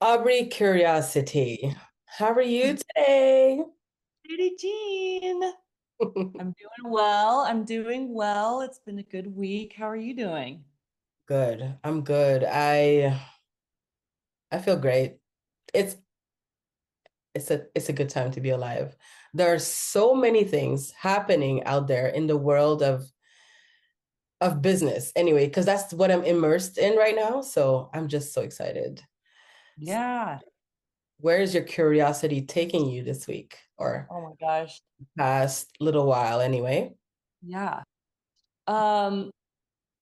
Aubrey Curiosity. How are you today? Lady Jean, I'm doing well. I'm doing well. It's been a good week. How are you doing? Good. I'm good. I feel great. It's it's a good time to be alive. There are so many things happening out there in the world of business anyway, because that's what I'm immersed in right now. So I'm just so excited. Yeah. Where is your curiosity taking you this week or Oh my gosh. past little while anyway? Yeah. Um,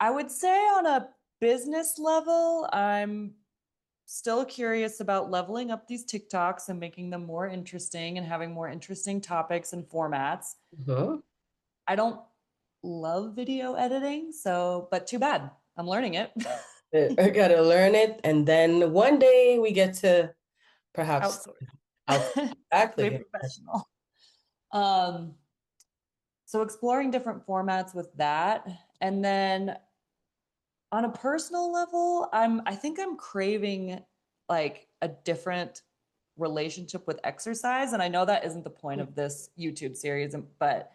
I would say on a business level, I'm still curious about leveling up these TikToks and making them more interesting and having more interesting topics and formats. Mhm. I don't love video editing, so, but too bad. I'm learning it. I gotta learn it, and then one day we get to perhaps Outsource. out. To a Exactly. professional. Um, so exploring different formats with that. And then on a personal level, I think I'm craving like a different relationship with exercise. And I know that isn't the point of this YouTube series, but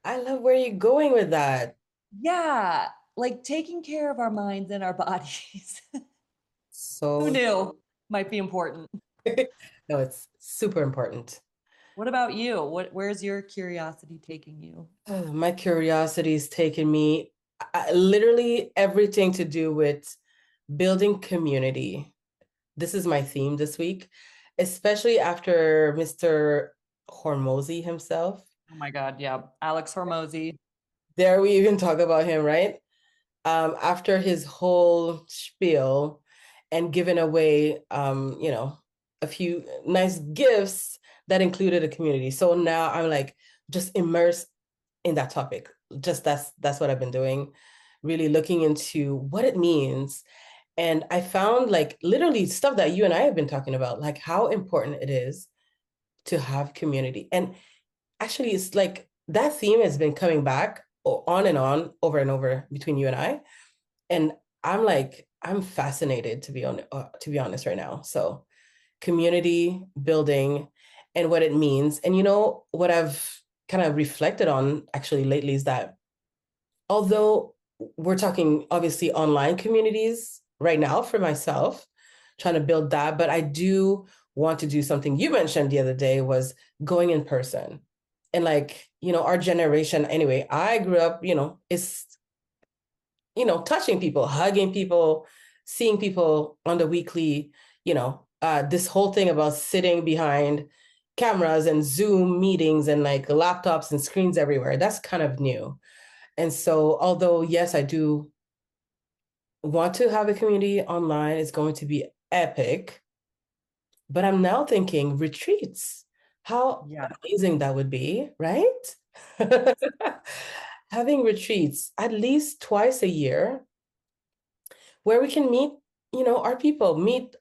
I love where you're going with that. yeah, like taking care of our minds and our bodies. Who So, knew might be important. no, it's super important. What about you? Where's your curiosity taking you? My curiosity is taking me literally everything to do with building community. This is my theme this week, especially after Mr. Hormozi himself. Oh my God, yeah. Alex Hormozi. There we even talk about him, right? After his whole spiel and giving away, a few nice gifts that included a community. So now I'm like just immersed in that topic. Just that's what I've been doing, really looking into what it means. And I found like literally stuff that you and I have been talking about, like how important it is to have community. And actually, it's like that theme has been coming back on and on over and over between you and I. And I'm like, I'm fascinated to be honest right now. So community building and what it means. And what I've kind of reflected on actually lately is that although we're talking obviously online communities right now for myself, trying to build that, but I do want to do something you mentioned the other day was going in person. And like, our generation, anyway, I grew up, it's touching people, hugging people, seeing people on the weekly, this whole thing about sitting behind cameras and Zoom meetings and like laptops and screens everywhere. That's kind of new. And so, although, yes, I do want to have a community online, it's going to be epic. But I'm now thinking retreats. How Yeah. amazing that would be, right? Having retreats at least twice a year where we can meet, our people, meet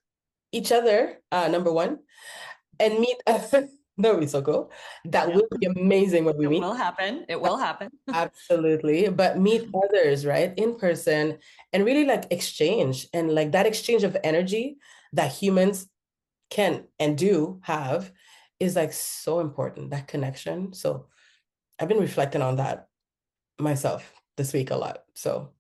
each other, number one, and meet that would be so cool. That Yeah. will be amazing when we It meet. will happen. It will happen. Absolutely. But meet others, right, in person and really like exchange and like that exchange of energy that humans can and do have is like so important, that connection. So I've been reflecting on that myself this week a lot. So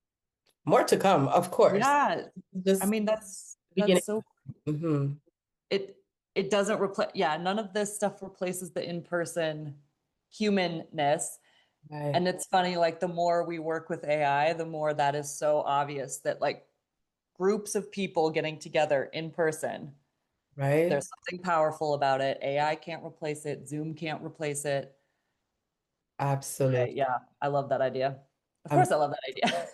more to come, of course. Yeah. I Just mean, that's beginning. so Hmm. it it doesn't replace yeah, none of this stuff replaces the in-person humanness. Right. And it's funny, like the more we work with AI, the more that is so obvious that like groups of people getting together in person, Right. there's something powerful about it. AI can't replace it, Zoom can't replace it. Absolutely. Yeah, I love that idea. Of I'm course I love that idea.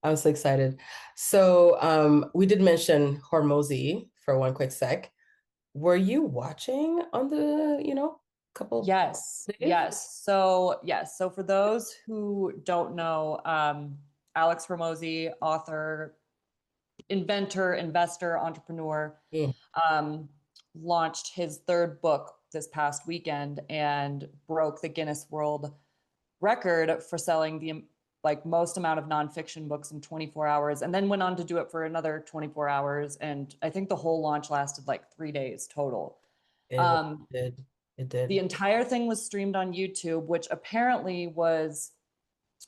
I'm so excited. So we did mention Hormozy for one quick sec. Were you watching on the, couple Yes, days? yes. So, yes. So, for those who don't know, Alex Hormozi, author, inventor, investor, entrepreneur, Mm. um, launched his third book this past weekend and broke the Guinness World Record for selling the like most amount of nonfiction books in 24 hours, and then went on to do it for another 24 hours. And I think the whole launch lasted like 3 days total. It Um, did. It the did. entire thing was streamed on YouTube, which apparently was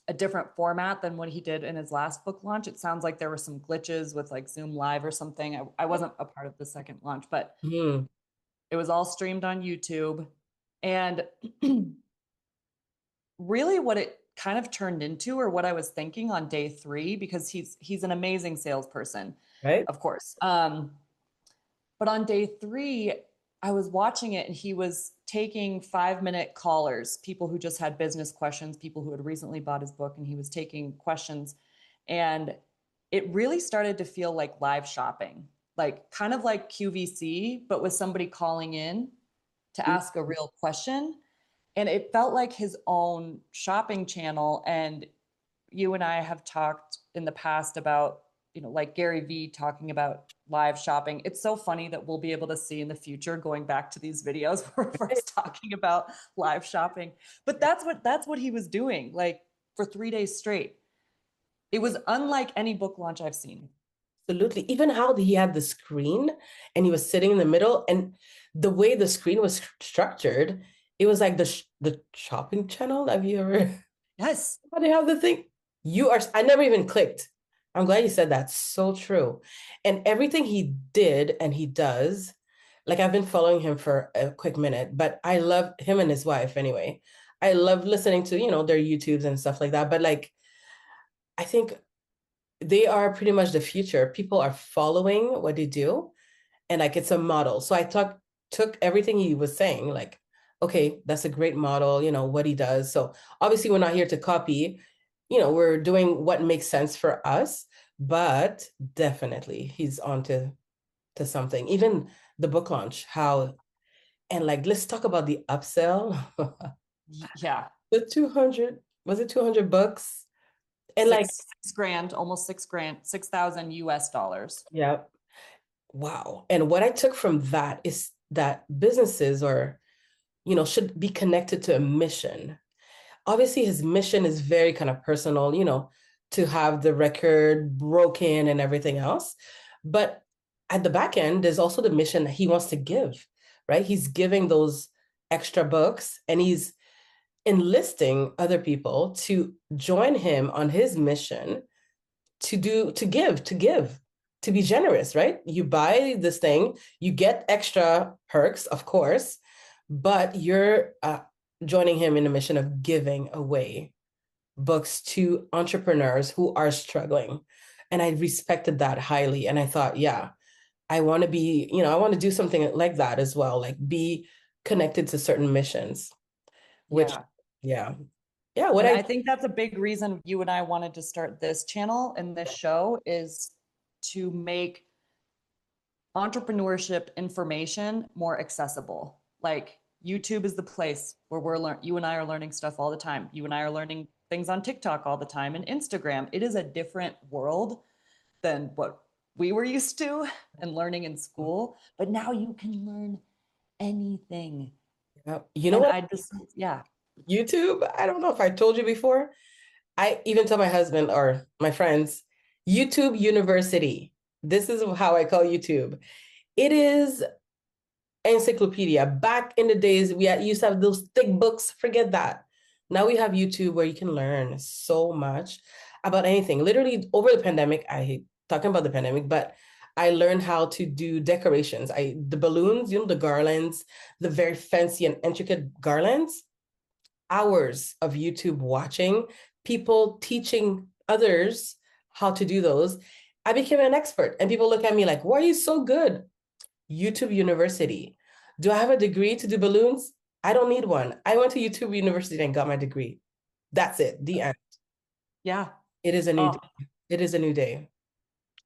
a different format than what he did in his last book launch. It sounds like there were some glitches with like Zoom Live or something. I wasn't a part of the second launch, but Hmm. it was all streamed on YouTube. And really what it kind of turned into, or what I was thinking on day 3, because he's an amazing salesperson, Right? of course. But on day 3, I was watching it and he was taking 5-minute callers, people who just had business questions, people who had recently bought his book, and he was taking questions. And it really started to feel like live shopping, like kind of like QVC, but with somebody calling in to ask a real question. And it felt like his own shopping channel. And you and I have talked in the past about, like Gary Vee talking about live shopping. It's so funny that we'll be able to see in the future, going back to these videos where we're Right. first talking about live shopping. But that's what he was doing, like for 3 days straight. It was unlike any book launch I've seen. Absolutely. Even how he had the screen and he was sitting in the middle, and the way the screen was structured, it was like the shopping channel. Have you ever? Yes. How do you have the thing? You are. I never even clicked. I'm glad you said that. So true. And everything he did and he does, like I've been following him for a quick minute, but I love him and his wife anyway. I love listening to, their YouTubes and stuff like that. But like, I think they are pretty much the future. People are following what they do, and like it's a model. So I took everything he was saying, like, okay, that's a great model, what he does. So obviously we're not here to copy, we're doing what makes sense for us, but definitely he's on to something. Even the book launch, how and like let's talk about the upsell. Yeah. The 200, was it 200 bucks? And like, Six grand, almost 6 grand, 6,000 US dollars. yeah, wow. And what I took from that is that businesses are, should be connected to a mission. Obviously, his mission is very kind of personal, to have the record broken and everything else. But at the back end, there's also the mission that he wants to give, right? He's giving those extra books and he's enlisting other people to join him on his mission to give, to be generous, right? You buy this thing, you get extra perks, of course, but you're joining him in a mission of giving away books to entrepreneurs who are struggling. And I respected that highly. And I thought, yeah, I want to be, I want to do something like that as well, like be connected to certain missions, which, Yeah. yeah, yeah, what And I, I think that's a big reason you and I wanted to start this channel and this show, is to make entrepreneurship information more accessible. Like YouTube is the place where you and I are learning stuff all the time. You and I are learning things on TikTok all the time, and Instagram. It is a different world than what we were used to and learning in school. But now you can learn anything. yeah, you know And what, I just, yeah, YouTube, I don't know if I told you before, I even tell my husband or my friends, YouTube University. This is how I call YouTube. It is encyclopedia. Back in the days, used to have those thick books. Forget that. Now we have YouTube where you can learn so much about anything. Literally over the pandemic, I hate talking about the pandemic, but I learned how to do decorations. The balloons, the garlands, the very fancy and intricate garlands. Hours of YouTube watching, people teaching others how to do those. I became an expert, and people look at me like, why are you so good? YouTube University. Do I have a degree to do balloons? I don't need one. I went to YouTube University and got my degree. That's it. The end. yeah. It is a new Oh, day. It is a new day.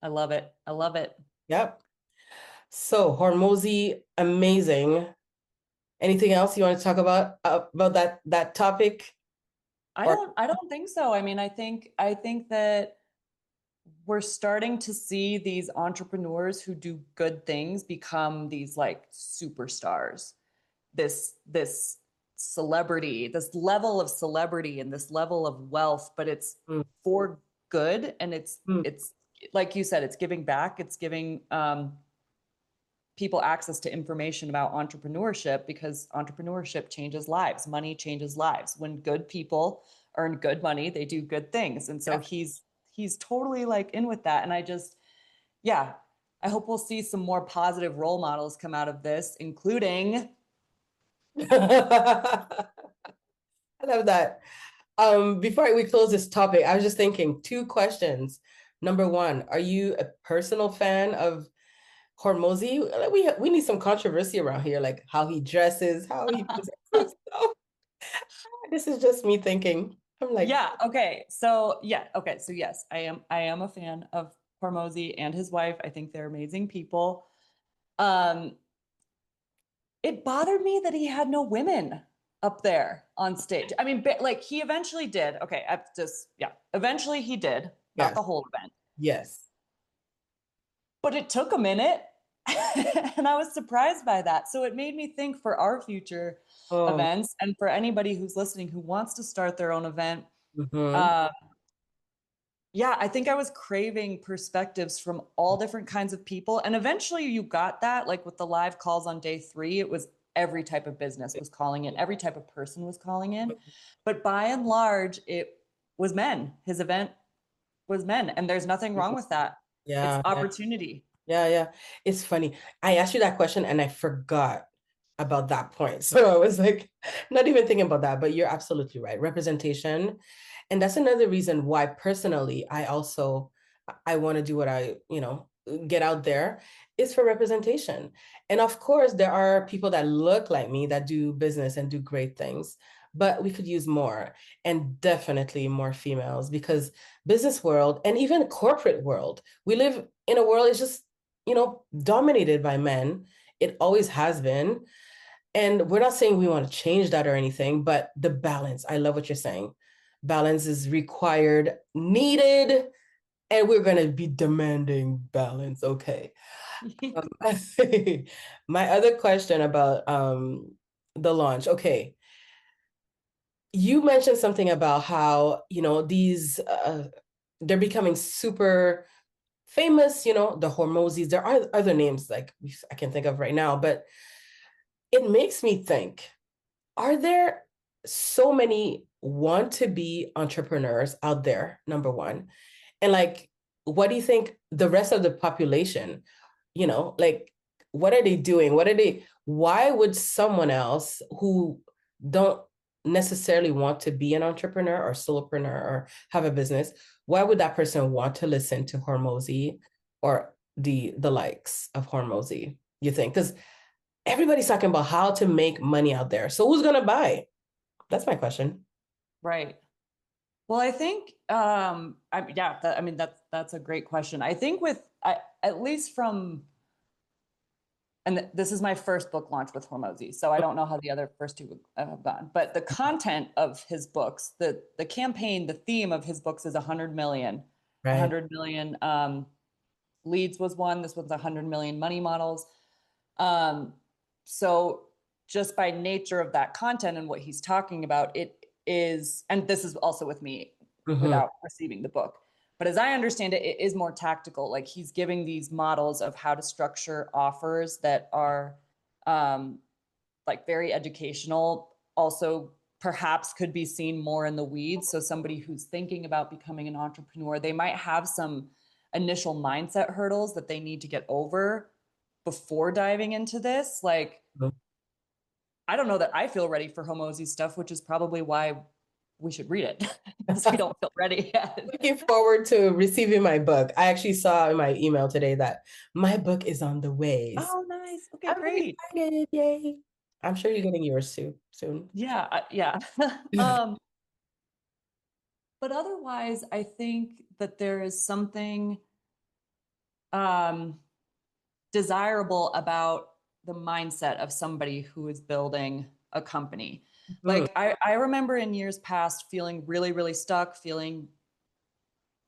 I love it. I love it. Yep. So Hormozi, amazing. Anything else you want to talk about that topic? Or I don't think so. I mean, I think that we're starting to see these entrepreneurs who do good things become these like superstars. This celebrity, this level of celebrity and this level of wealth, but it's Mm, for good. And mm. it's like you said, it's giving back. It's giving people access to information about entrepreneurship, because entrepreneurship changes lives. Money changes lives. When good people earn good money, they do good things. And so Yeah. he's totally like in with that. And yeah, I hope we'll see some more positive role models come out of this, including. I love that. Before we close this topic, I was just thinking two questions. Number one, are you a personal fan of Hormozi? Like, we need some controversy around here, like how he dresses, how he presents himself. This is just me thinking. I'm like, Yeah. Okay. So yeah. Okay. So yes, I am a fan of Hormozi and his wife. I think they're amazing people. Um, it bothered me that he had no women up there on stage. I mean, like he eventually did. Okay. Yeah. Eventually he did, not yes, the whole event, yes. but it took a minute. And I was surprised by that. So it made me think for our future Oh, events and for anybody who's listening who wants to start their own event. mhm. Uh, yeah, I think I was craving perspectives from all different kinds of people. And eventually you got that, like with the live calls on day 3, it was every type of business was calling in, every type of person was calling in. But by and large, it was men. His event was men. And there's nothing wrong with that. It's Yeah, yeah. opportunity. Yeah, yeah. It's funny. I asked you that question and I forgot about that point. So I was like, not even thinking about that, but you're absolutely right. Representation. And that's another reason why personally I want to do what get out there is for representation. And of course, there are people that look like me that do business and do great things, but we could use more and definitely more females because business world and even corporate world, we live in a world, it's just dominated by men. It always has been. And we're not saying we want to change that or anything, but the balance, I love what you're saying. Balance is required, needed, and we're going to be demanding balance. Okay. Um, my other question about the launch. Okay. You mentioned something about how, they're becoming super famous, the Hormozis. There are other names like I can think of right now, but it makes me think, are there so many want to be entrepreneurs out there, number one? And like, what do you think the rest of the population, like, what are they doing? Why would someone else who don't necessarily want to be an entrepreneur or solopreneur or have a business, why would that person want to listen to Hormozi or the likes of Hormozi, you think? Because everybody's talking about how to make money out there. So who's gonna buy? That's my question. Right. Well, I think, yeah, I mean, that's a great question. I think at least from, and this is my first book launch with Hormozi, so I don't know how the other first two have gone, but the content of his books, the campaign, the theme of his books is 100 million, Right. 100 million, leads was one. This was 100 million money models. Um, so just by nature of that content and what he's talking about, it is, and this is also with me Mm-hmm. without receiving the book. But as I understand it, it is more tactical. Like he's giving these models of how to structure offers that are like very educational, also perhaps could be seen more in the weeds. So somebody who's thinking about becoming an entrepreneur, they might have some initial mindset hurdles that they need to get over before diving into this. Like, I don't know that I feel ready for Hormozi stuff, which is probably why we should read it because we don't feel ready yet. Looking forward to receiving my book. I actually saw in my email today that my book is on the way. So Oh, nice. Okay, I'm very great. excited. Yay. I'm sure you're getting yours too soon. Yeah, yeah. But otherwise, I think that there is something um, desirable about the mindset of somebody who is building a company. Mhm. Like I remember in years past feeling really, really stuck, feeling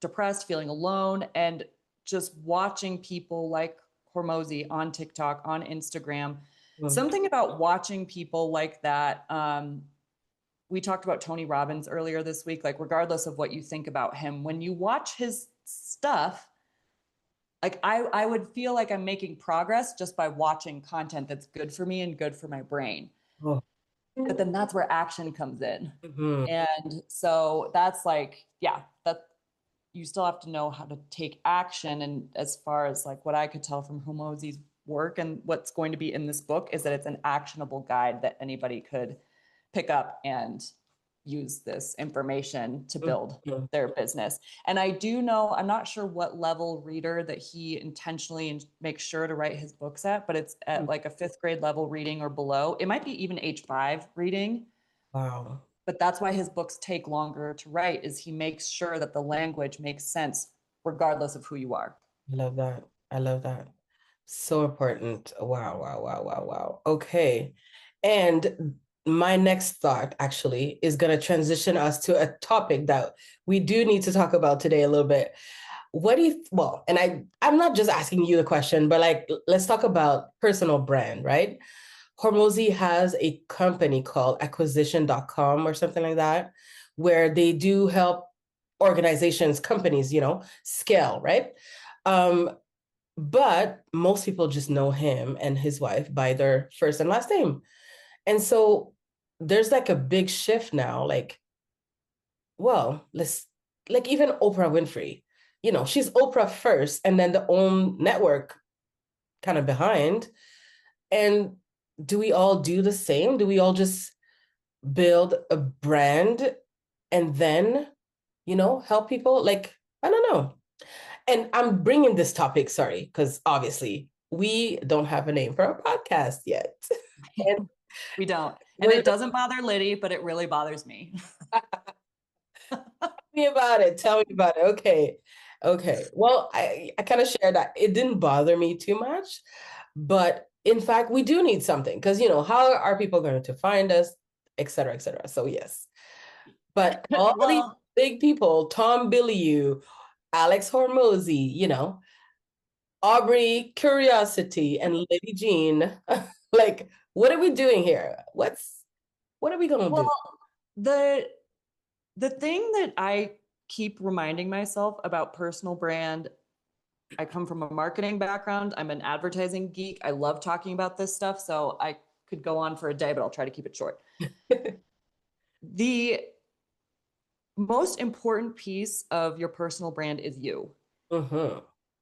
depressed, feeling alone, and just watching people like Hormozi on TikTok, on Instagram, Something about watching people like that. We talked about Tony Robbins earlier this week. Like, regardless of what you think about him, when you watch his stuff, like I would feel like I'm making progress just by watching content that's good for me and good for my brain. Oh. But then that's where action comes in. Mm-hmm. And so that's like, yeah, that you still have to know how to take action. And as far as like what I could tell from Hormozi's work and what's going to be in this book is that it's an actionable guide that anybody could pick up and use this information to build Mm-hmm. their business. And I do know, I'm not sure what level reader that he intentionally makes sure to write his books at, but it's at like a 5th grade level reading or below. It might be even age 5 reading. Wow. But that's why his books take longer to write, is he makes sure that the language makes sense regardless of who you are. I love that. I love that. So important. Wow, wow, wow, wow, wow. Okay. And my next thought actually is going to transition us to a topic that we do need to talk about today a little bit. What do you, well, and I'm not just asking you the question, but like, let's talk about personal brand, right? Hormozi has a company called acquisition.com or something like that, where they do help organizations, companies, scale, right? Um, but most people just know him and his wife by their first and last name. And so there's like a big shift now, like, well, let's like even Oprah Winfrey, she's Oprah first and then the own network kind of behind. And do we all do the same? Do we all just build a brand and then, help people? Like, I don't know. And I'm bringing this topic, sorry, because obviously we don't have a name for our podcast yet. And We don't. And we're it doesn't bother Lydie, but it really bothers me. tell me about it. Tell me about it. Okay. Okay. Well, I kind of shared that it didn't bother me too much, but in fact, we do need something because, how are people going to find us, et cetera, et cetera. So, yes. But all these Well, big people, Tom Billieu, Alex Hormozi, Aubrey Curiosity, and Lady Jean, like, what are we doing here? What are we gonna well, do? the the thing that I keep reminding myself about personal brand, I come from a marketing background. I'm an advertising geek. I love talking about this stuff. So I could go on for a day, but I'll try to keep it short. The most important piece of your personal brand is you. Mm-hmm.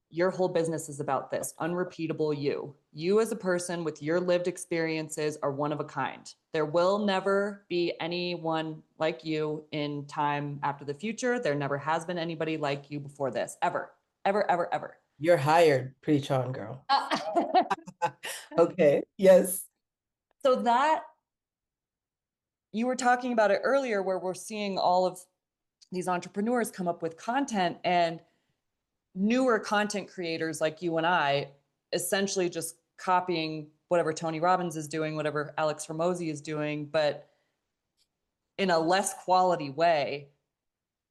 Your whole business is about this unrepeatable you. You, as a person with your lived experiences, are one of a kind. There will never be anyone like you in time after the future. There never has been anybody like you before this, ever, ever, ever, ever. You're hired, preach on, girl. Okay, yes. So that, you were talking about it earlier, where we're seeing all of these entrepreneurs come up with content, and newer content creators like you and I essentially just copying whatever Tony Robbins is doing, whatever Alex Hormozi is doing, but in a less quality way.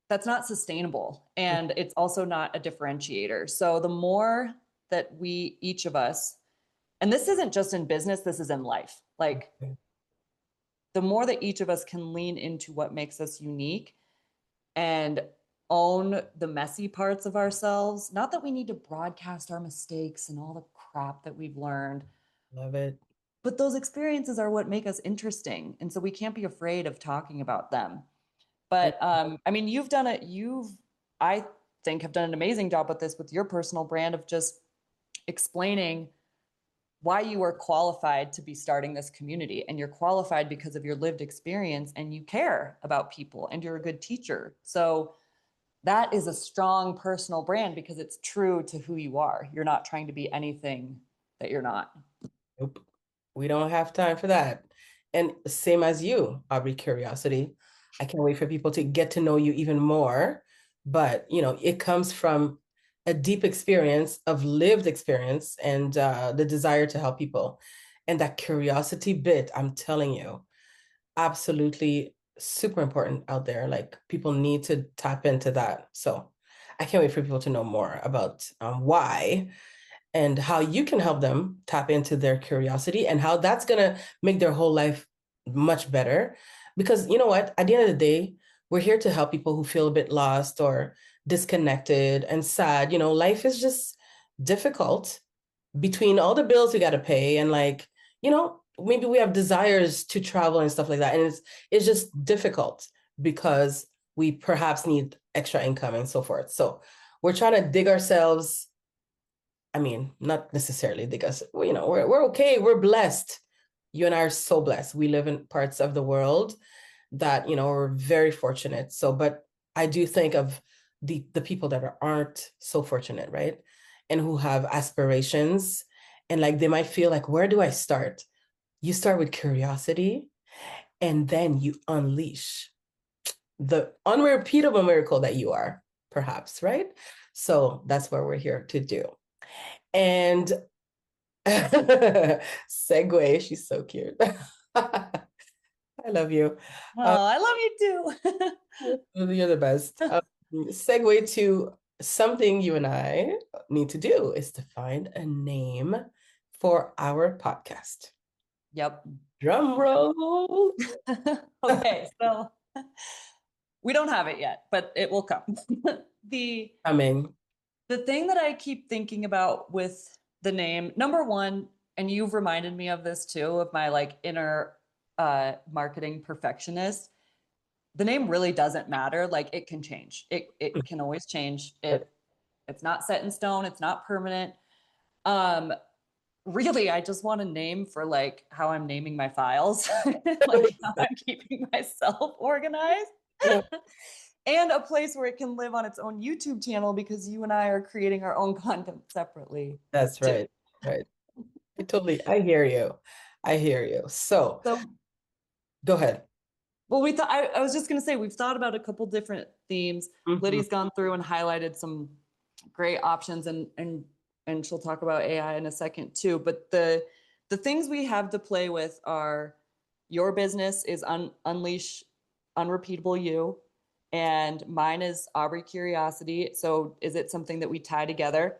That's not sustainable. And it's also not a differentiator. So the more that we, each of us, and this isn't just in business, this is in life, like the more that each of us can lean into what makes us unique and own the messy parts of ourselves. Not that we need to broadcast our mistakes and all the crap that we've learned, Love it. but those experiences are what make us interesting. And so we can't be afraid of talking about them. But I mean, you've done it, I think, have done an amazing job with this, with your personal brand of just explaining why you are qualified to be starting this community. And you're qualified because of your lived experience, and you care about people, and you're a good teacher. So that is a strong personal brand because it's true to who you are. You're not trying to be anything that you're not. Nope. We don't have time for that. And same as you, Aubrey Curiosity. I can't wait for people to get to know you even more. But, it comes from a deep experience of lived experience and the desire to help people. And that curiosity bit, I'm telling you, absolutely super important out there. Like people need to tap into that. So I can't wait for people to know more about why. and how you can help them tap into their curiosity and how that's going to make their whole life much better. Because you know what? At the end of the day, we're here to help people who feel a bit lost or disconnected and sad. You know, life is just difficult between all the bills we got to pay and like, you know, maybe we have desires to travel and stuff like that. And it's just difficult because we perhaps need extra income and so forth. So we're trying to dig ourselves. I mean, not necessarily dig us, you know, we're okay, we're blessed. You and I are so blessed. We live in parts of the world that, you know, we're very fortunate. So, but I do think of the people that aren't so fortunate, right? And who have aspirations and like they might feel like, where do I start? You start with curiosity and then you unleash the unrepeatable miracle that you are, perhaps, right? So that's what we're here to do. And segue, she's so cute. I love you. Oh, I love you too. You're the best. Segue to something you and I need to do is to find a name for our podcast. Yep. Drum roll. Okay, so we don't have it yet, but it will come. the Coming. the thing that I keep thinking about with the name, number one, and you've reminded me of this too, of my like inner marketing perfectionist. The name really doesn't matter. Like it can change. It can always change. It's not set in stone. It's not permanent. Um, really, I just want a name for like how I'm naming my files, like how I'm keeping myself organized. Yeah. And a place where it can live on its own YouTube channel because you and I are creating our own content separately. That's too. right. Right. I hear you. I hear you. So So, go ahead. well, we thought I was just going to say we've thought about a couple different themes. Mhm. Lydie's gone through and highlighted some great options, and she'll talk about AI in a second too. But the things we have to play with are your business is unleash unrepeatable you, and mine is Aubrey Curiosity. So is it something that we tie together?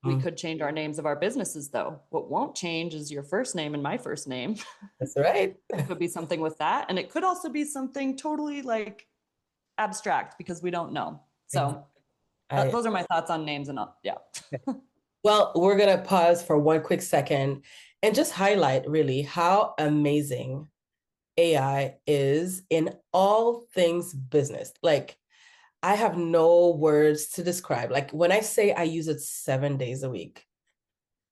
We Mm. could change our names of our businesses though. What won't change is your first name and my first name. That's right. It could be something with that. And it could also be something totally like abstract because we don't know. So I those are my thoughts on names and all. Yeah. Well, we're gonna pause for one quick second and just highlight really how amazing AI is in all things business. Like, I have no words to describe. Like, when I say I use it 7 days a week,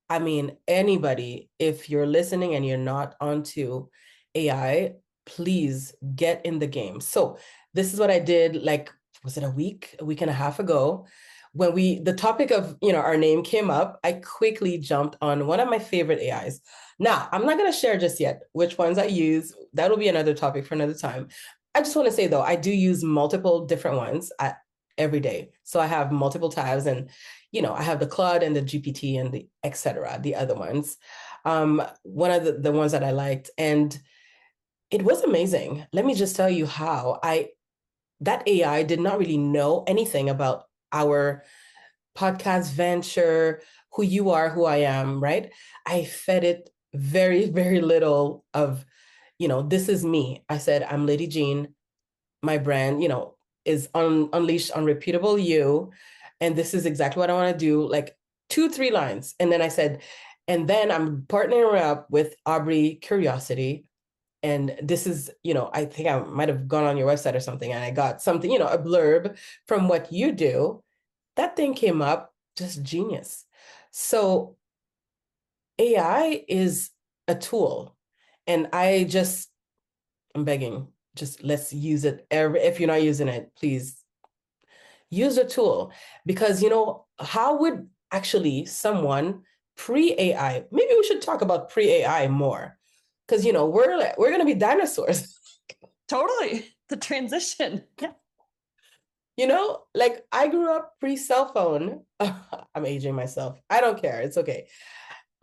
I mean, anybody, if you're listening and you're not onto AI, please get in the game. So, this is what I did, like, was it a week and a half ago? When the topic of, you know, our name came up, I quickly jumped on one of my favorite AIs. Now, I'm not going to share just yet which ones I use. That'll be another topic for another time. I just want to say though, I do use multiple different ones every day. So I have multiple tabs and, you know, I have the Claude and the GPT and the et cetera, the other ones. One of the ones that I liked, and it was amazing. Let me just tell you how that AI did not really know anything about our podcast venture, who you are, who I am, right? I fed it very, very little of, you know, this is me. I said, I'm Lady Jean. My brand, you know, is unleashed unrepeatable you. And this is exactly what I want to do, like 2, 3 lines. And then I said, and then I'm partnering up with Aubrey Curiosity. And this is, you know, I think I might have gone on your website or something and I got something, you know, a blurb from what you do. That thing came up, just genius. So AI is a tool. And I'm begging, just let's use it. If you're not using it, please use a tool. Because, you know, how would actually someone pre-AI, maybe we should talk about pre-AI more. Because, you know, we're going to be dinosaurs. Totally. The transition. Yeah. You know, like I grew up pre-cell phone. I'm aging myself. I don't care. It's okay.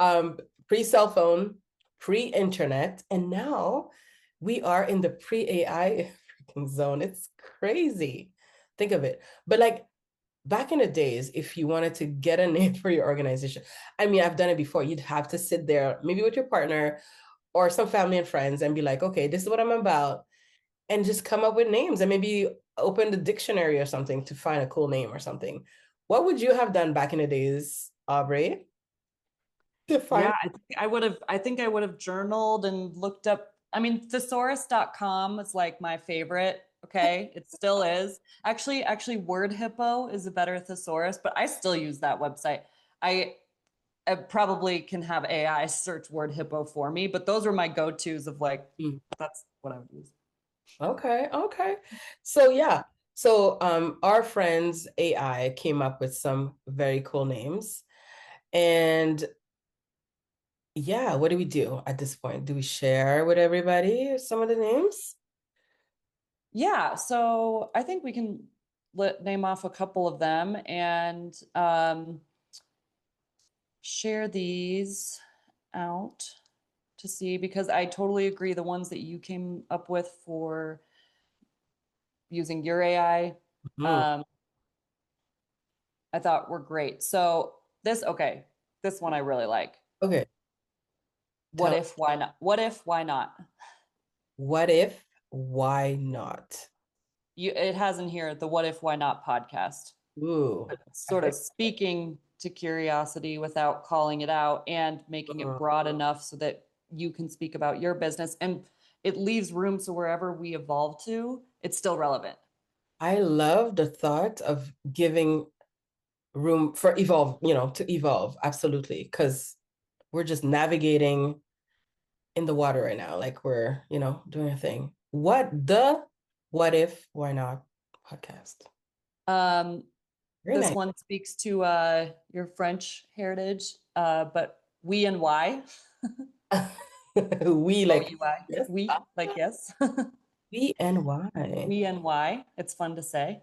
Um, pre-cell phone, pre-internet, and now we are in the pre-AI freaking zone. It's crazy. Think of it. But like back in the days, if you wanted to get a name for your organization, I mean, I've done it before. You'd have to sit there, maybe with your partner or some family and friends, and be like, okay, this is what I'm about, and just come up with names and maybe open the dictionary or something to find a cool name or something. What would you have done back in the days, Aubrey, to Yeah, find? I think I would have journaled and looked up. I mean, thesaurus.com is like my favorite. Okay. It still is. Actually, Word Hippo is a better thesaurus, but I still use that website. I, I probably can have AI search Word Hippo for me, but those were my go-tos of like, Hmm. that's what I would use. Okay, okay. So yeah. So our friends AI came up with some very cool names. And yeah, what do we do at this point? Do we share with everybody some of the names? Yeah, so I think we can name off a couple of them and share these out to see because I totally agree. The ones that you came up with for using your AI, Mhm. um, I thought were great. So okay, this one I really like. Okay, What tell if, why not? What if, why not? what if, why not? It has in here the What If, Why Not podcast, Ooh, I sort of like speaking to curiosity without calling it out and making it broad enough so that you can speak about your business and it leaves room so wherever we evolve to, it's still relevant. I love the thought of giving room for evolve, to evolve, absolutely, because we're just navigating in the water right now, like we're, doing a thing. What if, why not podcast? Um, Very this nice. one speaks to your French heritage, but we and why. We like, OUI. yes, We, like yes. we and why. We and why. It's fun to say.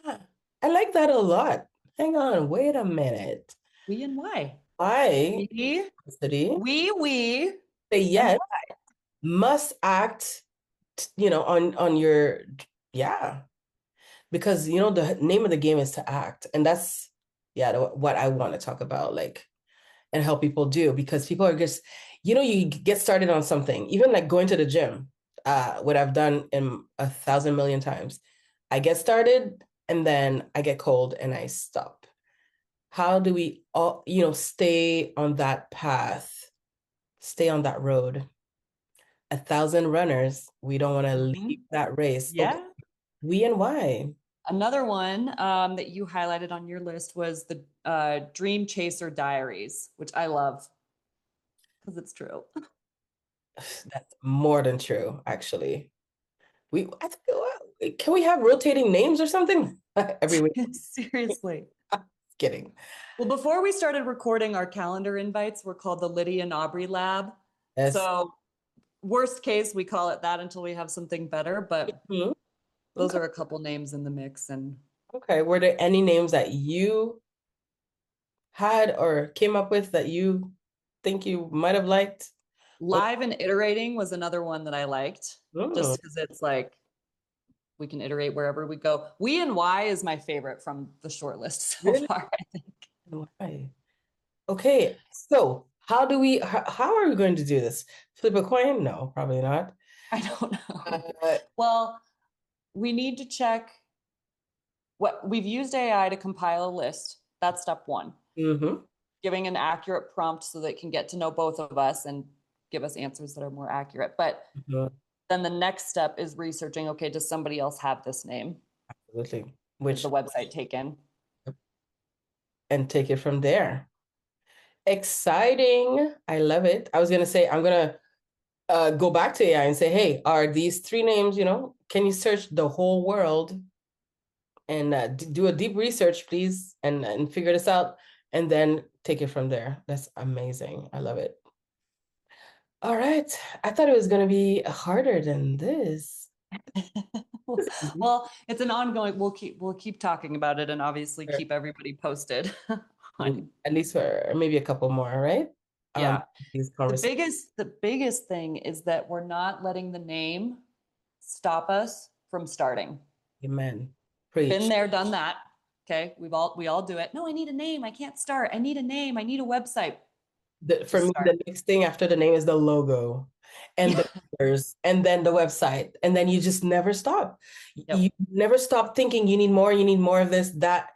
Ah, I like that a lot. Hang on, wait a minute. We and why. I, We, city, we, say and yes, must act, on your, yeah, because the name of the game is to act, and that's, yeah, what I want to talk about, like, and help people do, because people are just, you get started on something, even like going to the gym, what I've done in 1,000 million times. I get started and then I get cold and I stop. How do we all, stay on that path, stay on that road? 1,000 runners, we don't want to leave Mhm. that race. Okay, Yeah. we and why? Another one that you highlighted on your list was the Dream Chaser Diaries, which I love because it's true. That's more than true, actually. I think, can we have rotating names or something every week? Seriously. Kidding. Well, before we started recording, our calendar invites were called the Lydie and Aubrey Lab. Yes. So, worst case, we call it that until we have something better. But Mhm. those Okay. are a couple names in the mix. And Okay. Were there any names that you had or came up with that you think you might have liked? Or, live and iterating was another one that I liked mm, just because it's like we can iterate wherever we go. We and why is my favorite from the short list so really? far, I think. Why? Okay. So how are we going to do this? Flip a coin? No, probably not. I don't know. Uh, Well, we need to check what we've used AI to compile a list. That's step one. mhm. Giving an accurate prompt so that it can get to know both of us and give us answers that are more accurate. But Mhm. then the next step is researching, okay, does somebody else have this name? Absolutely. Is the Which, website taken? and take it from there. Exciting. I love it. I was gonna say I'm gonna go back to AI and say, hey, are these three names, can you search the whole world and do a deep research, please, and figure this out, and then take it from there. That's amazing. I love it. All right. I thought it was gonna be harder than this. This is easy. Well, it's an ongoing, we'll keep talking about it and obviously keep everybody posted on At least for maybe a couple more, right? Um, yeah. these The conversations. biggest the biggest thing is that we're not letting the name stop us from starting. Amen. Been Preach. there, done that. Okay, we all do it. No, I need a name. I can't start. I need a name. I need a website. For Just me, start. the next thing after the name is the logo and Yeah. the pictures and then the website. And then you just never stop. You Yep. never stop thinking you need more of this, that,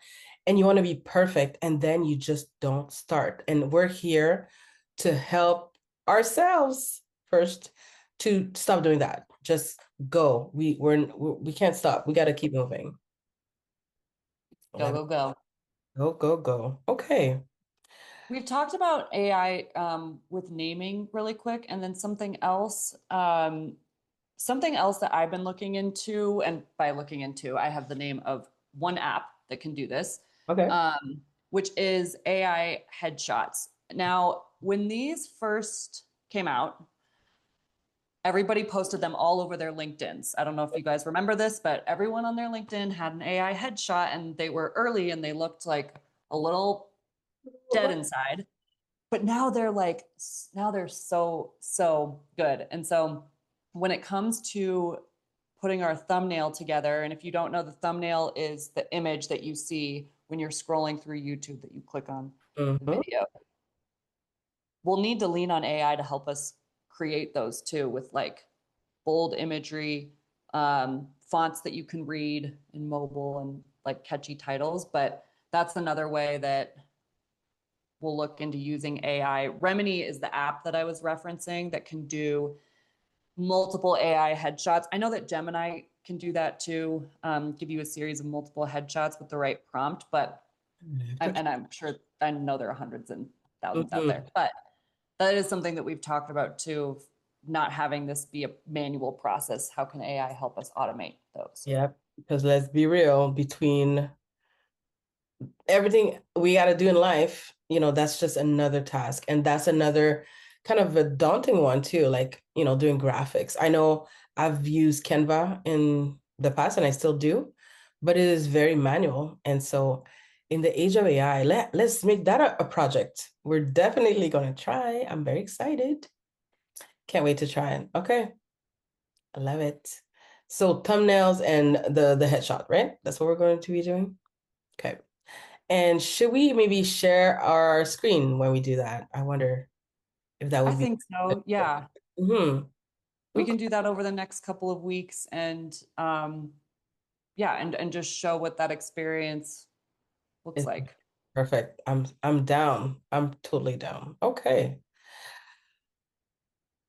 and you want to be perfect. And then you just don't start. And we're here to help ourselves first to stop doing that. Just go. We can't stop. We got to keep moving. Go, Love it. go, go. Go, go, go. Okay. We've talked about AI with naming really quick, and then something else that I've been looking into, and by looking into, I have the name of one app that can do this, Okay. which is AI headshots. Now, when these first came out, everybody posted them all over their LinkedIn's. I don't know if you guys remember this, but everyone on their LinkedIn had an AI headshot, and they were early and they looked like a little dead inside. But now they're like, now they're so good. And so when it comes to putting our thumbnail together, and if you don't know, the thumbnail is the image that you see when you're scrolling through YouTube that you click on the Mhm. video. We'll need to lean on AI to help us create those too, with like bold imagery, fonts that you can read in mobile, and like catchy titles. But that's another way that we'll look into using AI. Remini is the app that I was referencing that can do multiple AI headshots. I know that Gemini can do that too, give you a series of multiple headshots with the right prompt. But I'm sure, I know there are hundreds and thousands out Mhm. there. But that is something that we've talked about too, not having this be a manual process. How can AI help us automate those? Yep. Because let's be real, between everything we got to do in life, that's just another task. And that's another kind of a daunting one too, like, doing graphics. I know I've used Canva in the past and I still do, but it is very manual. And so in the age of AI, let's make that a project. We're definitely going to try. I'm very excited. Can't wait to try it. Okay. I love it. So thumbnails and the headshot, right? That's what we're going to be doing. Okay. And should we maybe share our screen when we do that? I wonder if that I would be. think so. Yeah. Hmm. We Okay. can do that over the next couple of weeks, and yeah, and just show what that experience looks It's like. perfect. I'm down. I'm totally down. Okay.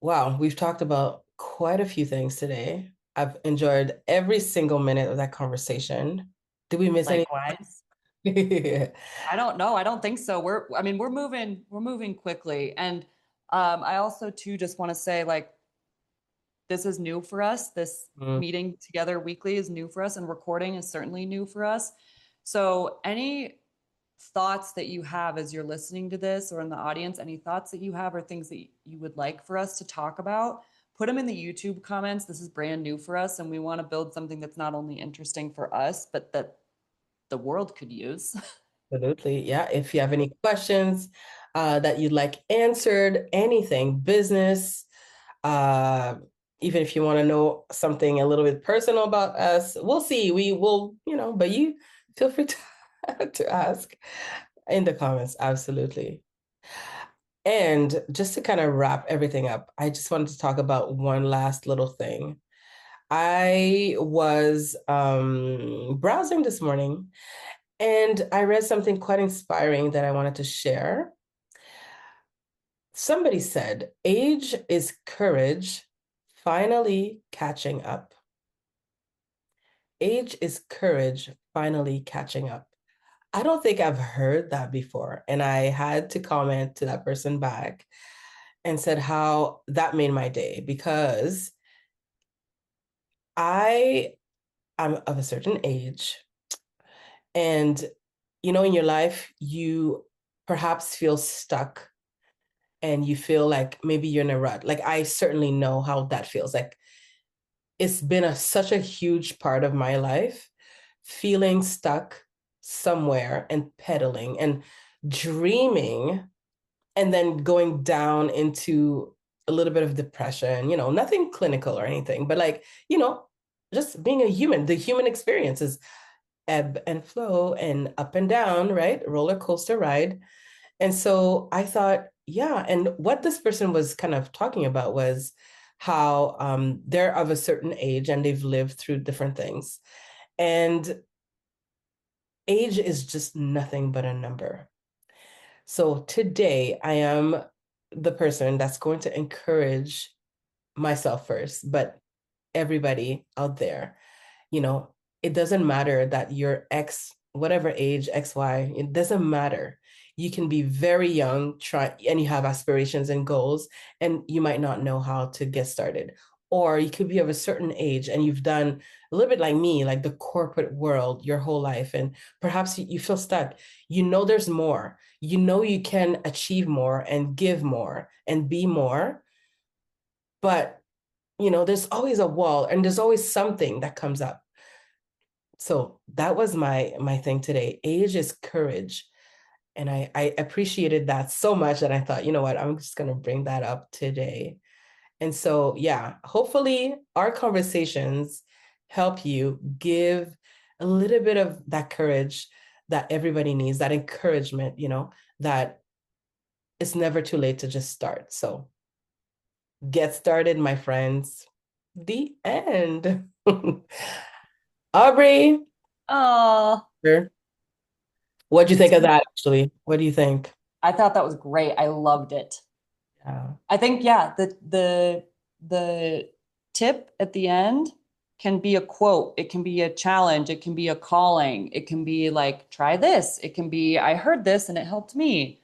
Wow, we've talked about quite a few things today. I've enjoyed every single minute of that conversation. Did we miss any? Likewise. I don't know. I don't think so. I mean, we're moving quickly. And I also too just want to say, like, this is new for us. This Mm, meeting together weekly is new for us, and recording is certainly new for us. So any thoughts that you have as you're listening to this, or in the audience, any thoughts that you have or things that you would like for us to talk about, put them in the YouTube comments. This is brand new for us, and we want to build something that's not only interesting for us, but that the world could use. absolutely. Yeah. If you have any questions that you'd like answered, anything, business, uh, even if you want to know something a little bit personal about us, we'll see. We will, but you feel free to, to ask in the comments. Absolutely. And just to kind of wrap everything up, I just wanted to talk about one last little thing. I was browsing this morning and I read something quite inspiring that I wanted to share. Somebody said, age is courage finally catching up. Age is courage finally catching up. I don't think I've heard that before. And I had to comment to that person back and said how that made my day because I am of a certain age. And, in your life, you perhaps feel stuck and you feel like maybe you're in a rut. Like I certainly know how that feels. Like it's been such a huge part of my life, feeling stuck somewhere and pedaling and dreaming and then going down into a little bit of depression, nothing clinical or anything, but like, just being a human, the human experience is ebb and flow and up and down, right? Roller coaster ride. And so I thought, yeah. And what this person was kind of talking about was how they're of a certain age and they've lived through different things. And age is just nothing but a number. So today I am the person that's going to encourage myself first, but everybody out there, you know, it doesn't matter that you're X, whatever age, XY, it doesn't matter. You can be very young, try and you have aspirations and goals, and you might not know how to get started. Or you could be of a certain age and you've done a little bit like me, like the corporate world your whole life, and perhaps you feel stuck. You know there's more. You know you can achieve more and give more and be more, but there's always a wall and there's always something that comes up. So that was my thing today. Age is courage. And I appreciated that so much that I thought, you know what, I'm just gonna bring that up today. And so yeah, hopefully our conversations help you give a little bit of that courage that everybody needs, that encouragement, that it's never too late to just start. So get started, my friends. The end. Aubrey, Oh, what'd you think of that actually? What do you think? I thought that was great. I loved it. Yeah. I think, yeah, the tip at the end can be a quote, it can be a challenge, it can be a calling, it can be like, try this, it can be, I heard this and it helped me.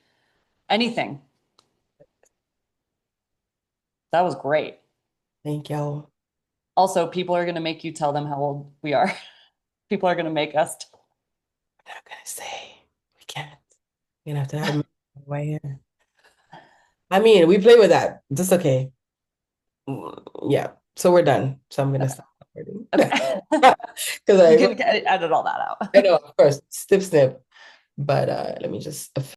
Anything. That was great. Thank y'all. Also, people are going to make you tell them how old we are. People are going to make us. I'm not gonna say we can't. We're gonna have to have way in. I mean, we play with that. Just okay. Yeah. So we're done. So I'm gonna Okay. stop recording. Okay. Because You I can edit all that I out. know, of course, snip snip. But let me just